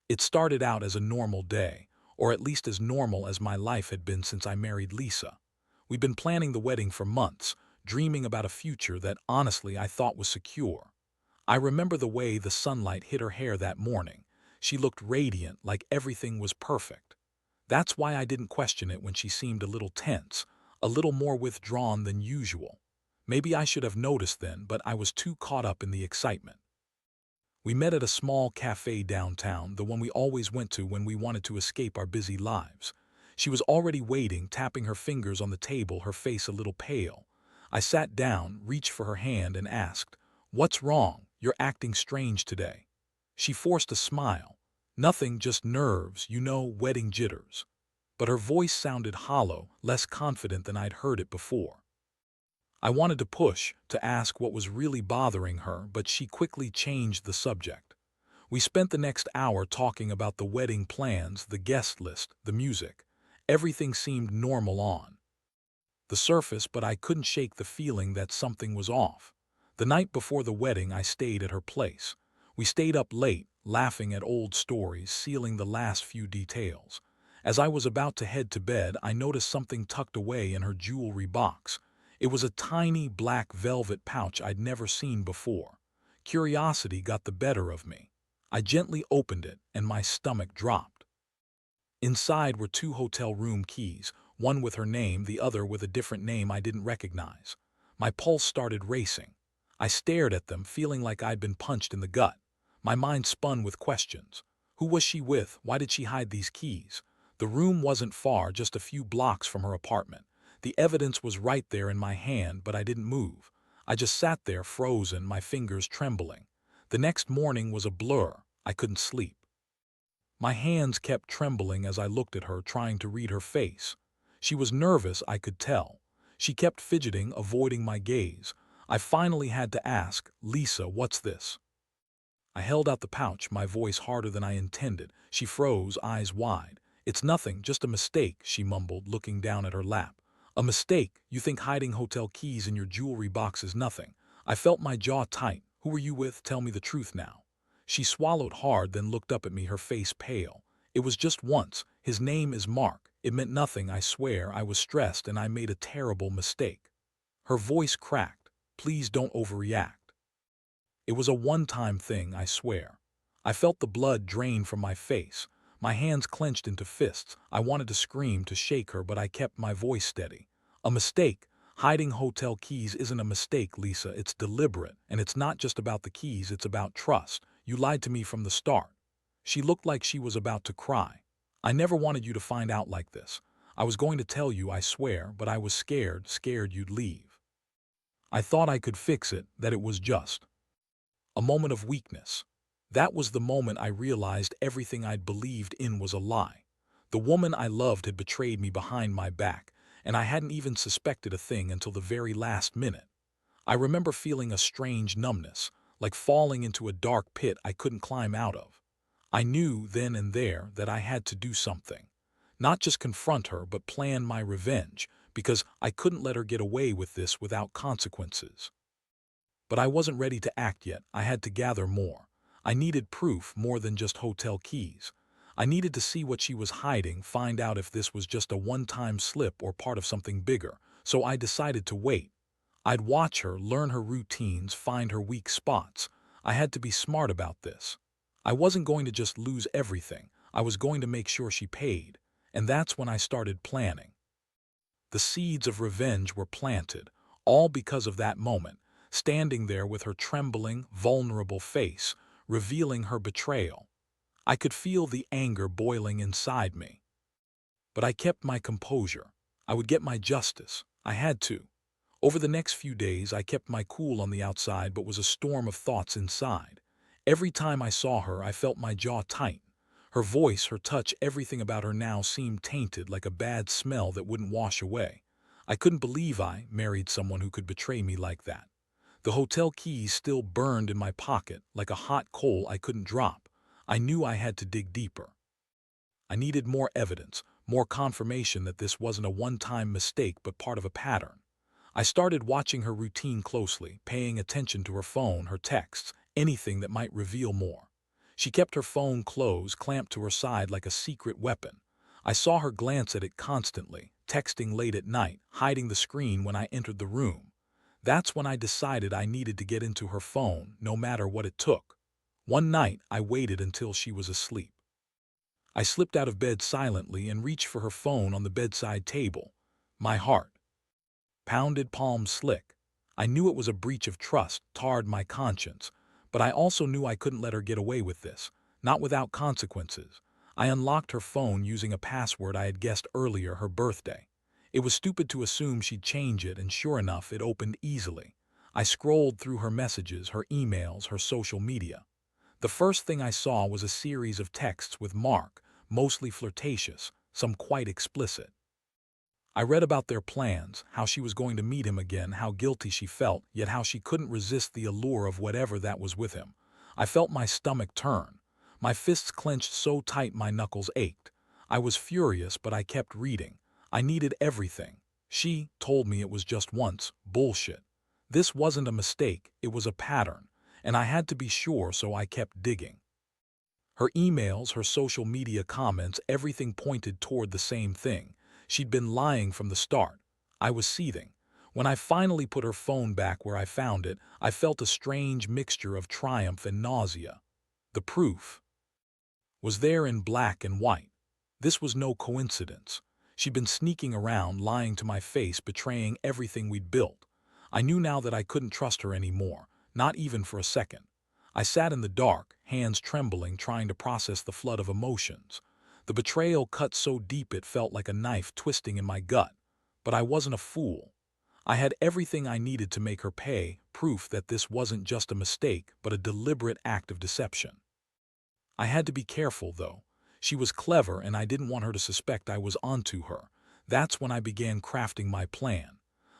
It started out as a normal day, or at least as normal as my life had been since I married Lisa. We'd been planning the wedding for months, dreaming about a future that honestly I thought was secure. I remember the way the sunlight hit her hair that morning. She looked radiant, like everything was perfect. That's why I didn't question it when she seemed a little tense, a little more withdrawn than usual. Maybe I should have noticed then, but I was too caught up in the excitement. We met at a small cafe downtown, the one we always went to when we wanted to escape our busy lives. She was already waiting, tapping her fingers on the table, her face a little pale. I sat down, reached for her hand, and asked, "What's wrong? You're acting strange today." She forced a smile. "Nothing, just nerves, wedding jitters." But her voice sounded hollow, less confident than I'd heard it before. I wanted to push, to ask what was really bothering her, but she quickly changed the subject. We spent the next hour talking about the wedding plans, the guest list, the music. Everything seemed normal on the surface, but I couldn't shake the feeling that something was off. The night before the wedding, I stayed at her place. We stayed up late, laughing at old stories, sealing the last few details. As I was about to head to bed, I noticed something tucked away in her jewelry box. It was a tiny black velvet pouch I'd never seen before. Curiosity got the better of me. I gently opened it, and my stomach dropped. Inside were two hotel room keys, one with her name, the other with a different name I didn't recognize. My pulse started racing. I stared at them, feeling like I'd been punched in the gut. My mind spun with questions. Who was she with? Why did she hide these keys? The room wasn't far, just a few blocks from her apartment. The evidence was right there in my hand, but I didn't move. I just sat there, frozen, my fingers trembling. The next morning was a blur. I couldn't sleep. My hands kept trembling as I looked at her, trying to read her face. She was nervous, I could tell. She kept fidgeting, avoiding my gaze. I finally had to ask, "Lisa, what's this?" I held out the pouch, my voice harder than I intended. She froze, eyes wide. "It's nothing, just a mistake," she mumbled, looking down at her lap. "A mistake? You think hiding hotel keys in your jewelry box is nothing?" I felt my jaw tight. "Who were you with? Tell me the truth now." She swallowed hard, then looked up at me, her face pale. "It was just once. His name is Mark. It meant nothing, I swear. I was stressed and I made a terrible mistake." Her voice cracked. "Please don't overreact. It was a one-time thing, I swear." I felt the blood drain from my face. My hands clenched into fists. I wanted to scream, to shake her, but I kept my voice steady. "A mistake? Hiding hotel keys isn't a mistake, Lisa. It's deliberate, and it's not just about the keys, it's about trust. You lied to me from the start." She looked like she was about to cry. "I never wanted you to find out like this. I was going to tell you, I swear, but I was scared you'd leave. I thought I could fix it, that it was just a moment of weakness." That was the moment I realized everything I'd believed in was a lie. The woman I loved had betrayed me behind my back, and I hadn't even suspected a thing until the very last minute. I remember feeling a strange numbness, like falling into a dark pit I couldn't climb out of. I knew then and there that I had to do something. Not just confront her, but plan my revenge, because I couldn't let her get away with this without consequences. But I wasn't ready to act yet. I had to gather more. I needed proof, more than just hotel keys. I needed to see what she was hiding, find out if this was just a one-time slip or part of something bigger. So I decided to wait. I'd watch her, learn her routines, find her weak spots. I had to be smart about this. I wasn't going to just lose everything. I was going to make sure she paid. And that's when I started planning. The seeds of revenge were planted, all because of that moment, standing there with her trembling, vulnerable face, revealing her betrayal. I could feel the anger boiling inside me. But I kept my composure. I would get my justice. I had to. Over the next few days, I kept my cool on the outside, but was a storm of thoughts inside. Every time I saw her, I felt my jaw tighten. Her voice, her touch, everything about her now seemed tainted, like a bad smell that wouldn't wash away. I couldn't believe I married someone who could betray me like that. The hotel keys still burned in my pocket, like a hot coal I couldn't drop. I knew I had to dig deeper. I needed more evidence, more confirmation that this wasn't a one-time mistake but part of a pattern. I started watching her routine closely, paying attention to her phone, her texts, anything that might reveal more. She kept her phone closed, clamped to her side like a secret weapon. I saw her glance at it constantly, texting late at night, hiding the screen when I entered the room. That's when I decided I needed to get into her phone, no matter what it took. One night, I waited until she was asleep. I slipped out of bed silently and reached for her phone on the bedside table. My heart pounded, palms slick. I knew it was a breach of trust, tarred my conscience, but I also knew I couldn't let her get away with this, not without consequences. I unlocked her phone using a password I had guessed earlier, her birthday. It was stupid to assume she'd change it, and sure enough, it opened easily. I scrolled through her messages, her emails, her social media. The first thing I saw was a series of texts with Mark, mostly flirtatious, some quite explicit. I read about their plans, how she was going to meet him again, how guilty she felt, yet how she couldn't resist the allure of whatever that was with him. I felt my stomach turn. My fists clenched so tight my knuckles ached. I was furious, but I kept reading. I needed everything. She told me it was just once. Bullshit. This wasn't a mistake, it was a pattern, and I had to be sure, so I kept digging. Her emails, her social media comments, everything pointed toward the same thing. She'd been lying from the start. I was seething. When I finally put her phone back where I found it, I felt a strange mixture of triumph and nausea. The proof was there in black and white. This was no coincidence. She'd been sneaking around, lying to my face, betraying everything we'd built. I knew now that I couldn't trust her anymore, not even for a second. I sat in the dark, hands trembling, trying to process the flood of emotions. The betrayal cut so deep it felt like a knife twisting in my gut. But I wasn't a fool. I had everything I needed to make her pay, proof that this wasn't just a mistake, but a deliberate act of deception. I had to be careful, though. She was clever, and I didn't want her to suspect I was onto her. That's when I began crafting my plan.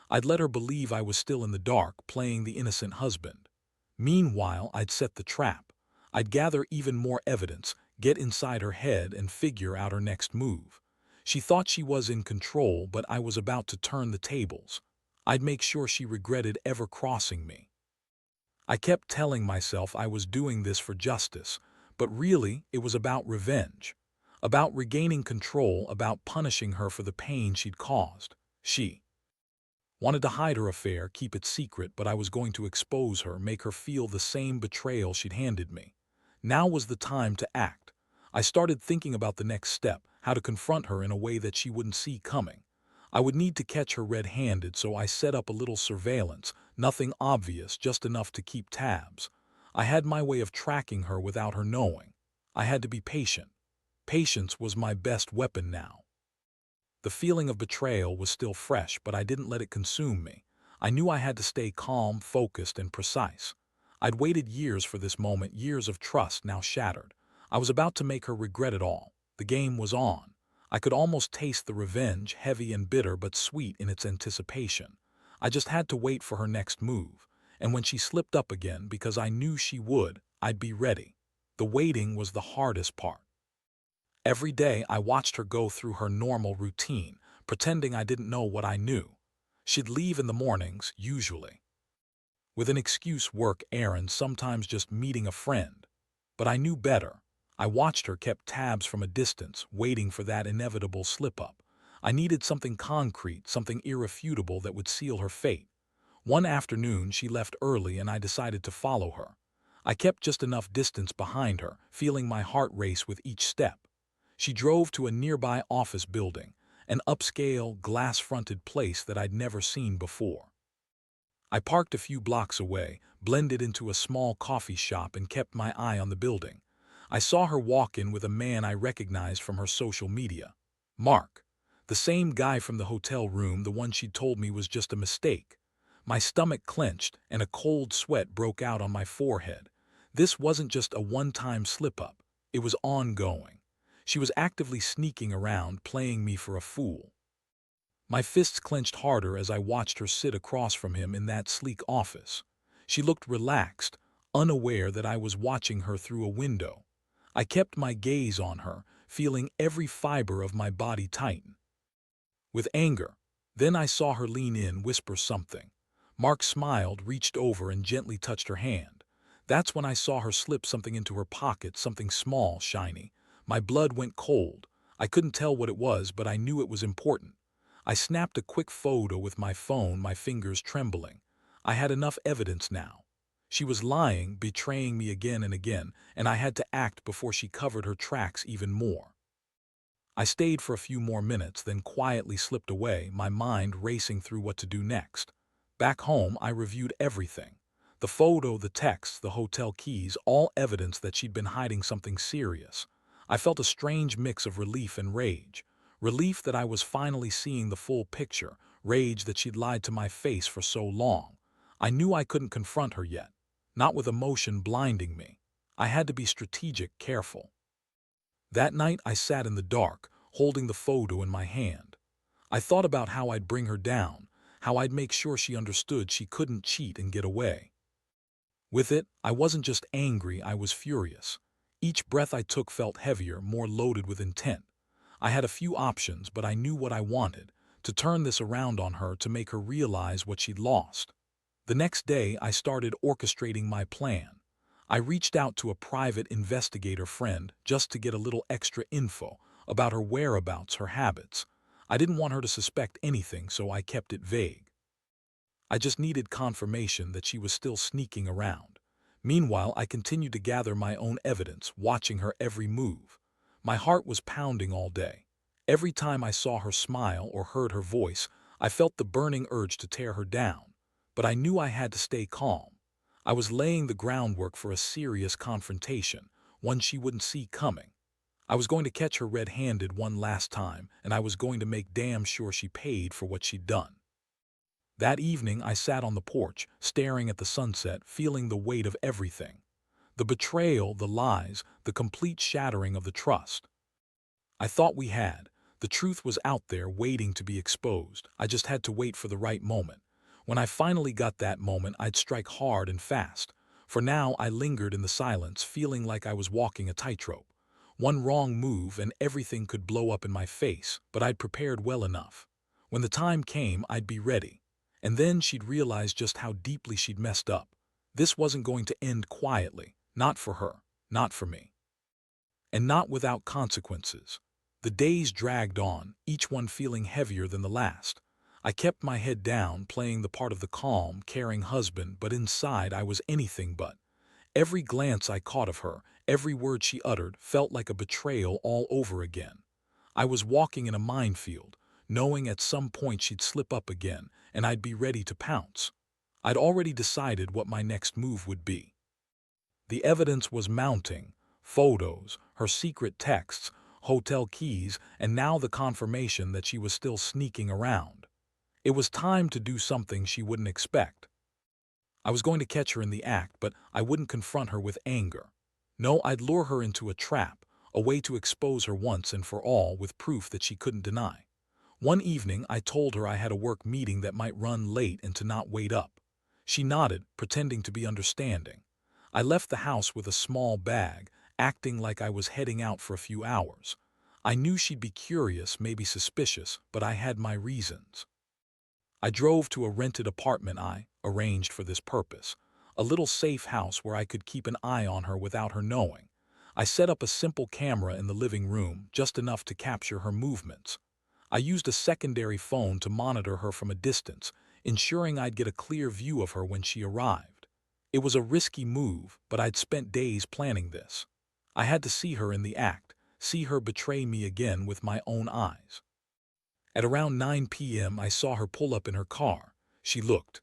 I'd let her believe I was still in the dark, playing the innocent husband. Meanwhile, I'd set the trap. I'd gather even more evidence, get inside her head, and figure out her next move. She thought she was in control, but I was about to turn the tables. I'd make sure she regretted ever crossing me. I kept telling myself I was doing this for justice, but really it was about revenge. About regaining control, about punishing her for the pain she'd caused. She wanted to hide her affair, keep it secret, but I was going to expose her, make her feel the same betrayal she'd handed me. Now was the time to act. I started thinking about the next step, how to confront her in a way that she wouldn't see coming. I would need to catch her red-handed, so I set up a little surveillance, nothing obvious, just enough to keep tabs. I had my way of tracking her without her knowing. I had to be patient. Patience was my best weapon now. The feeling of betrayal was still fresh, but I didn't let it consume me. I knew I had to stay calm, focused, and precise. I'd waited years for this moment, years of trust now shattered. I was about to make her regret it all. The game was on. I could almost taste the revenge, heavy and bitter but sweet in its anticipation. I just had to wait for her next move. And when she slipped up again, because I knew she would, I'd be ready. The waiting was the hardest part. Every day I watched her go through her normal routine, pretending I didn't know what I knew. She'd leave in the mornings, usually with an excuse, work, errands, sometimes just meeting a friend. But I knew better. I watched her, kept tabs from a distance, waiting for that inevitable slip-up. I needed something concrete, something irrefutable that would seal her fate. One afternoon she left early and I decided to follow her. I kept just enough distance behind her, feeling my heart race with each step. She drove to a nearby office building, an upscale, glass-fronted place that I'd never seen before. I parked a few blocks away, blended into a small coffee shop, and kept my eye on the building. I saw her walk in with a man I recognized from her social media. Mark. The same guy from the hotel room, the one she'd told me was just a mistake. My stomach clenched, and a cold sweat broke out on my forehead. This wasn't just a one-time slip-up. It was ongoing. She was actively sneaking around, playing me for a fool. My fists clenched harder as I watched her sit across from him in that sleek office. She looked relaxed, unaware that I was watching her through a window. I kept my gaze on her, feeling every fiber of my body tighten with anger. Then I saw her lean in, whisper something. Mark smiled, reached over, and gently touched her hand. That's when I saw her slip something into her pocket, something small, shiny. My blood went cold. I couldn't tell what it was, but I knew it was important. I snapped a quick photo with my phone, my fingers trembling. I had enough evidence now. She was lying, betraying me again and again, and I had to act before she covered her tracks even more. I stayed for a few more minutes, then quietly slipped away, my mind racing through what to do next. Back home, I reviewed everything. The photo, the text, the hotel keys, all evidence that she'd been hiding something serious. I felt a strange mix of relief and rage. Relief that I was finally seeing the full picture, rage that she'd lied to my face for so long. I knew I couldn't confront her yet, not with emotion blinding me. I had to be strategic, careful. That night I sat in the dark, holding the photo in my hand. I thought about how I'd bring her down, how I'd make sure she understood she couldn't cheat and get away. With it, I wasn't just angry, I was furious. Each breath I took felt heavier, more loaded with intent. I had a few options, but I knew what I wanted, to turn this around on her, to make her realize what she'd lost. The next day, I started orchestrating my plan. I reached out to a private investigator friend just to get a little extra info about her whereabouts, her habits. I didn't want her to suspect anything, so I kept it vague. I just needed confirmation that she was still sneaking around. Meanwhile, I continued to gather my own evidence, watching her every move. My heart was pounding all day. Every time I saw her smile or heard her voice, I felt the burning urge to tear her down. But I knew I had to stay calm. I was laying the groundwork for a serious confrontation, one she wouldn't see coming. I was going to catch her red-handed one last time, and I was going to make damn sure she paid for what she'd done. That evening, I sat on the porch, staring at the sunset, feeling the weight of everything. The betrayal, the lies, the complete shattering of the trust. I thought we had. The truth was out there, waiting to be exposed. I just had to wait for the right moment. When I finally got that moment, I'd strike hard and fast. For now, I lingered in the silence, feeling like I was walking a tightrope. One wrong move and everything could blow up in my face, but I'd prepared well enough. When the time came, I'd be ready. And then she'd realize just how deeply she'd messed up. This wasn't going to end quietly. Not for her. Not for me. And not without consequences. The days dragged on, each one feeling heavier than the last. I kept my head down, playing the part of the calm, caring husband, but inside I was anything but. Every glance I caught of her, every word she uttered, felt like a betrayal all over again. I was walking in a minefield, knowing at some point she'd slip up again, and I'd be ready to pounce. I'd already decided what my next move would be. The evidence was mounting: photos, her secret texts, hotel keys, and now the confirmation that she was still sneaking around. It was time to do something she wouldn't expect. I was going to catch her in the act, but I wouldn't confront her with anger. No, I'd lure her into a trap, a way to expose her once and for all with proof that she couldn't deny. One evening, I told her I had a work meeting that might run late and to not wait up. She nodded, pretending to be understanding. I left the house with a small bag, acting like I was heading out for a few hours. I knew she'd be curious, maybe suspicious, but I had my reasons. I drove to a rented apartment I arranged for this purpose, a little safe house where I could keep an eye on her without her knowing. I set up a simple camera in the living room, just enough to capture her movements. I used a secondary phone to monitor her from a distance, ensuring I'd get a clear view of her when she arrived. It was a risky move, but I'd spent days planning this. I had to see her in the act, see her betray me again with my own eyes. At around 9 p.m., I saw her pull up in her car. She looked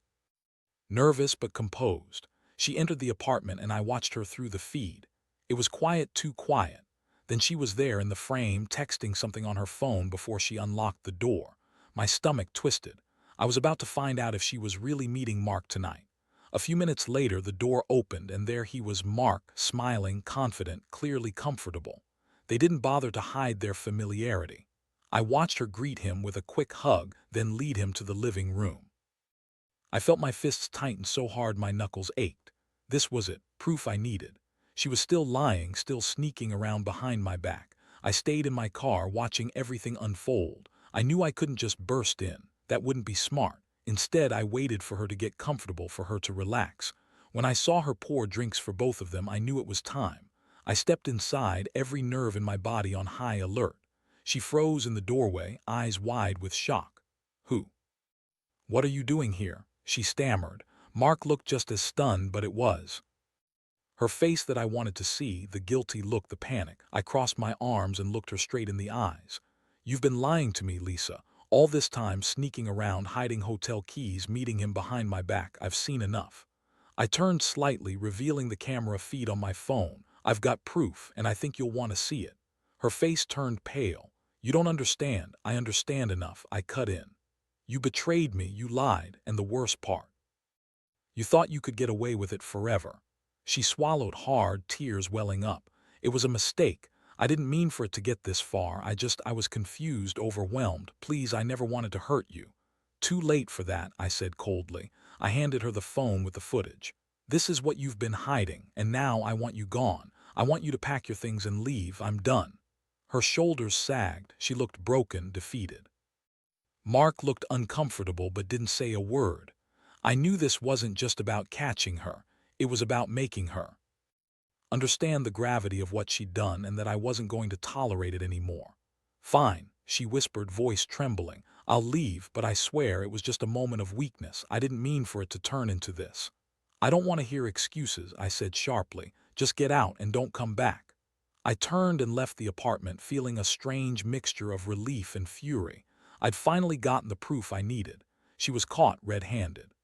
nervous but composed. She entered the apartment and I watched her through the feed. It was quiet, too quiet. Then she was there in the frame, texting something on her phone before she unlocked the door. My stomach twisted. I was about to find out if she was really meeting Mark tonight. A few minutes later, the door opened and there he was, Mark, smiling, confident, clearly comfortable. They didn't bother to hide their familiarity. I watched her greet him with a quick hug, then lead him to the living room. I felt my fists tighten so hard my knuckles ached. This was it, proof I needed. She was still lying, still sneaking around behind my back. I stayed in my car, watching everything unfold. I knew I couldn't just burst in. That wouldn't be smart. Instead, I waited for her to get comfortable, for her to relax. When I saw her pour drinks for both of them, I knew it was time. I stepped inside, every nerve in my body on high alert. She froze in the doorway, eyes wide with shock. "Who? What are you doing here?" she stammered. Mark looked just as stunned, but it was her face that I wanted to see, the guilty look, the panic. I crossed my arms and looked her straight in the eyes. "You've been lying to me, Lisa. All this time, sneaking around, hiding hotel keys, meeting him behind my back. I've seen enough." I turned slightly, revealing the camera feed on my phone. "I've got proof, and I think you'll want to see it." Her face turned pale. "You don't understand." "I understand enough," I cut in. "You betrayed me, you lied, and the worst part, you thought you could get away with it forever." She swallowed hard, tears welling up. "It was a mistake. I didn't mean for it to get this far. I was confused, overwhelmed. Please, I never wanted to hurt you." "Too late for that," I said coldly. I handed her the phone with the footage. "This is what you've been hiding, and now I want you gone. I want you to pack your things and leave. I'm done." Her shoulders sagged. She looked broken, defeated. Mark looked uncomfortable but didn't say a word. I knew this wasn't just about catching her. It was about making her understand the gravity of what she'd done and that I wasn't going to tolerate it anymore. "Fine," she whispered, voice trembling. "I'll leave, but I swear it was just a moment of weakness. I didn't mean for it to turn into this." "I don't want to hear excuses," I said sharply. "Just get out and don't come back." I turned and left the apartment, feeling a strange mixture of relief and fury. I'd finally gotten the proof I needed. She was caught red-handed.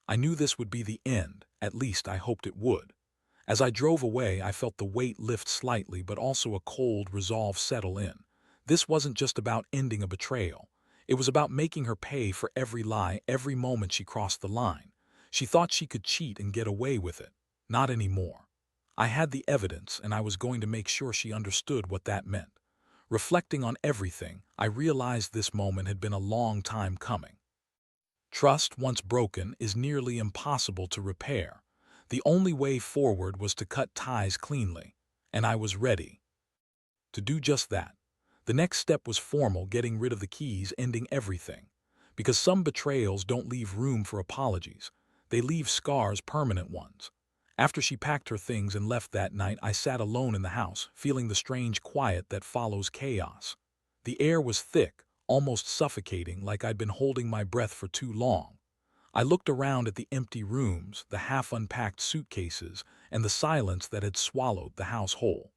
I knew this would be the end. At least I hoped it would. As I drove away, I felt the weight lift slightly, but also a cold resolve settle in. This wasn't just about ending a betrayal. It was about making her pay for every lie, every moment she crossed the line. She thought she could cheat and get away with it. Not anymore. I had the evidence, and I was going to make sure she understood what that meant. Reflecting on everything, I realized this moment had been a long time coming. Trust, once broken, is nearly impossible to repair. The only way forward was to cut ties cleanly, and I was ready to do just that. The next step was formal, getting rid of the keys, ending everything. Because some betrayals don't leave room for apologies. They leave scars, permanent ones. After she packed her things and left that night, I sat alone in the house, feeling the strange quiet that follows chaos. The air was thick, almost suffocating, like I'd been holding my breath for too long. I looked around at the empty rooms, the half-unpacked suitcases, and the silence that had swallowed the house whole.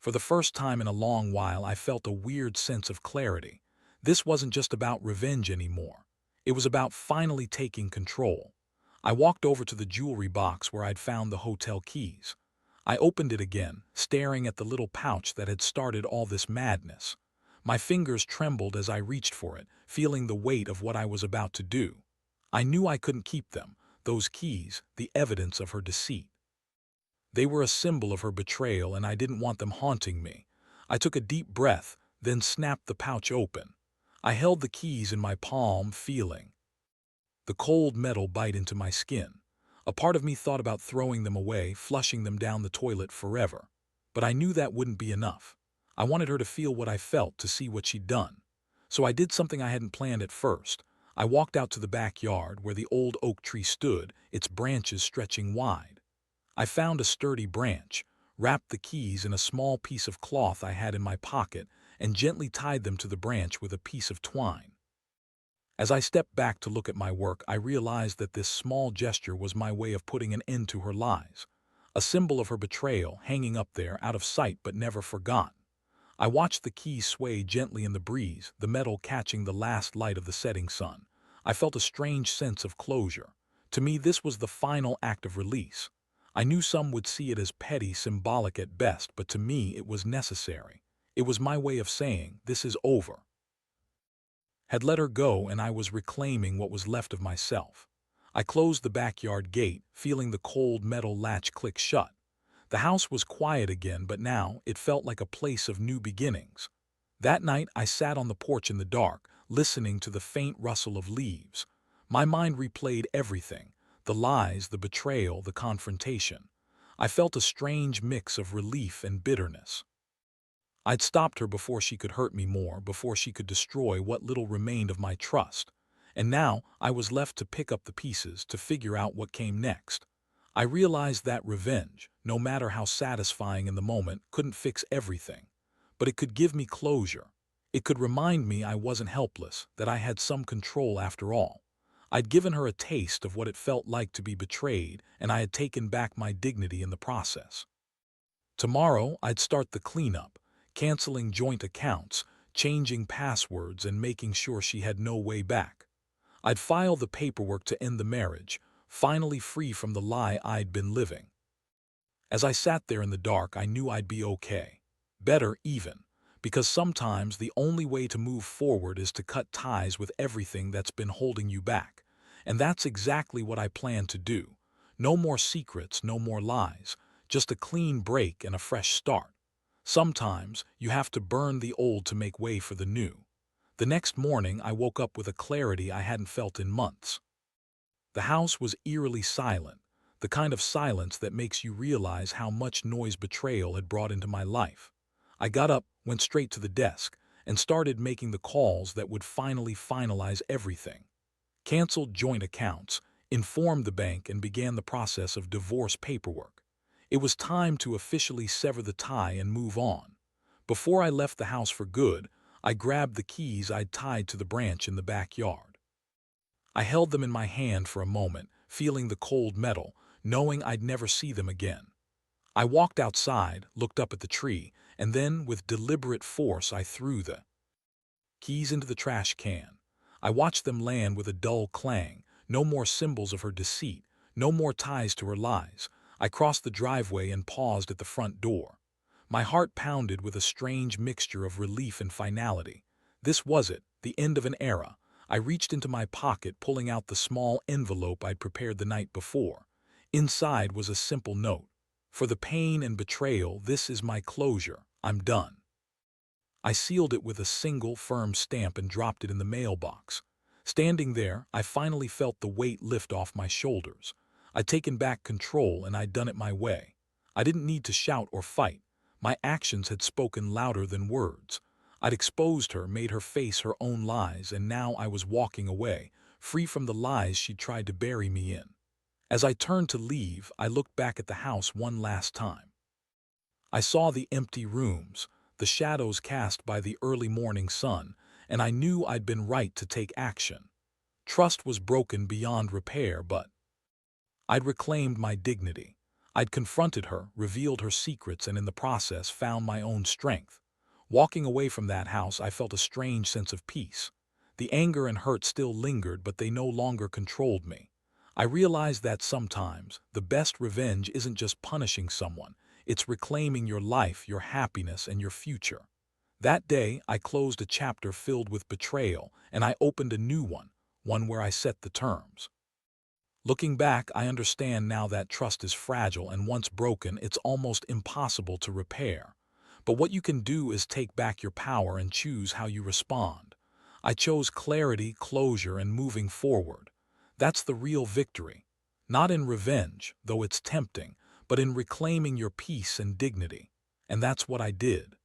For the first time in a long while, I felt a weird sense of clarity. This wasn't just about revenge anymore. It was about finally taking control. I walked over to the jewelry box where I'd found the hotel keys. I opened it again, staring at the little pouch that had started all this madness. My fingers trembled as I reached for it, feeling the weight of what I was about to do. I knew I couldn't keep them, those keys, the evidence of her deceit. They were a symbol of her betrayal, and I didn't want them haunting me. I took a deep breath, then snapped the pouch open. I held the keys in my palm, feeling the cold metal bite into my skin. A part of me thought about throwing them away, flushing them down the toilet forever. But I knew that wouldn't be enough. I wanted her to feel what I felt, to see what she'd done. So I did something I hadn't planned at first. I walked out to the backyard where the old oak tree stood, its branches stretching wide. I found a sturdy branch, wrapped the keys in a small piece of cloth I had in my pocket, and gently tied them to the branch with a piece of twine. As I stepped back to look at my work, I realized that this small gesture was my way of putting an end to her lies. A symbol of her betrayal, hanging up there, out of sight but never forgotten. I watched the keys sway gently in the breeze, the metal catching the last light of the setting sun. I felt a strange sense of closure. To me, this was the final act of release. I knew some would see it as petty, symbolic at best, but to me it was necessary. It was my way of saying, this is over. Had let her go, and I was reclaiming what was left of myself. I closed the backyard gate, feeling the cold metal latch click shut. The house was quiet again, but now it felt like a place of new beginnings. That night I sat on the porch in the dark, listening to the faint rustle of leaves. My mind replayed everything, the lies, the betrayal, the confrontation. I felt a strange mix of relief and bitterness. I'd stopped her before she could hurt me more, before she could destroy what little remained of my trust. And now I was left to pick up the pieces, to figure out what came next. I realized that revenge, no matter how satisfying in the moment, couldn't fix everything. But it could give me closure. It could remind me I wasn't helpless, that I had some control after all. I'd given her a taste of what it felt like to be betrayed, and I had taken back my dignity in the process. Tomorrow, I'd start the cleanup, canceling joint accounts, changing passwords, and making sure she had no way back. I'd file the paperwork to end the marriage, finally free from the lie I'd been living. As I sat there in the dark, I knew I'd be okay. Better, even. Because sometimes the only way to move forward is to cut ties with everything that's been holding you back. And that's exactly what I plan to do. No more secrets, no more lies. Just a clean break and a fresh start. Sometimes you have to burn the old to make way for the new. The next morning, I woke up with a clarity I hadn't felt in months. The house was eerily silent, the kind of silence that makes you realize how much noise betrayal had brought into my life. I got up, went straight to the desk, and started making the calls that would finally finalize everything. Canceled joint accounts, informed the bank, and began the process of divorce paperwork. It was time to officially sever the tie and move on. Before I left the house for good, I grabbed the keys I'd tied to the branch in the backyard. I held them in my hand for a moment, feeling the cold metal, knowing I'd never see them again. I walked outside, looked up at the tree, and then, with deliberate force, I threw the keys into the trash can. I watched them land with a dull clang. No more symbols of her deceit, no more ties to her lies. I crossed the driveway and paused at the front door. My heart pounded with a strange mixture of relief and finality. This was it, the end of an era. I reached into my pocket, pulling out the small envelope I'd prepared the night before. Inside was a simple note. For the pain and betrayal, this is my closure. I'm done. I sealed it with a single firm stamp and dropped it in the mailbox. Standing there, I finally felt the weight lift off my shoulders. I'd taken back control and I'd done it my way. I didn't need to shout or fight. My actions had spoken louder than words. I'd exposed her, made her face her own lies, and now I was walking away, free from the lies she'd tried to bury me in. As I turned to leave, I looked back at the house one last time. I saw the empty rooms, the shadows cast by the early morning sun, and I knew I'd been right to take action. Trust was broken beyond repair, but I'd reclaimed my dignity. I'd confronted her, revealed her secrets, and in the process found my own strength. Walking away from that house, I felt a strange sense of peace. The anger and hurt still lingered, but they no longer controlled me. I realized that sometimes the best revenge isn't just punishing someone, it's reclaiming your life, your happiness, and your future. That day, I closed a chapter filled with betrayal, and I opened a new one where I set the terms. Looking back, I understand now that trust is fragile, and once broken, it's almost impossible to repair. But what you can do is take back your power and choose how you respond. I chose clarity, closure, and moving forward. That's the real victory. Not in revenge, though it's tempting, but in reclaiming your peace and dignity. And that's what I did.